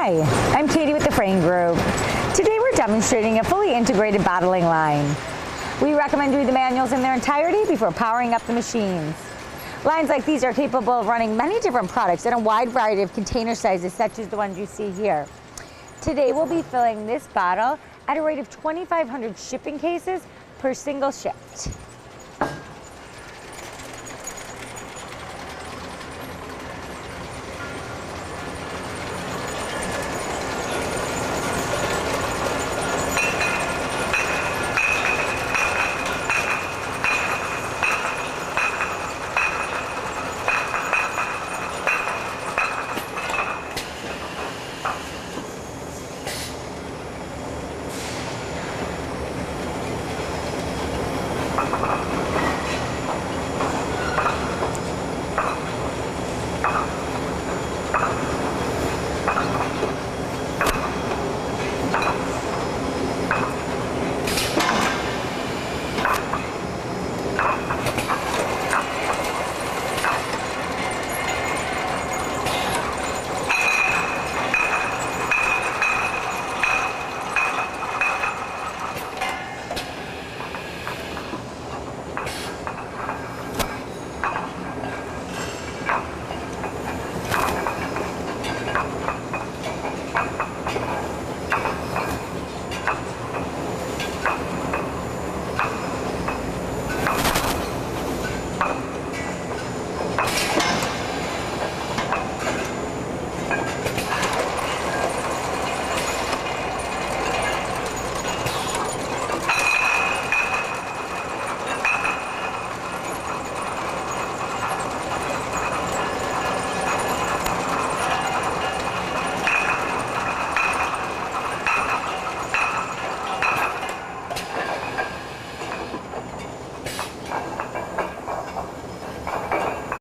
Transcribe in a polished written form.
Hi, I'm Katie with the Frain Group. Today we're demonstrating a fully integrated bottling line. We recommend read the manuals in their entirety before powering up the machines. Lines like these are capable of running many different products in a wide variety of container sizes, such as the ones you see here. Today we'll be filling this bottle at a rate of 2,500 shipping cases per single shift.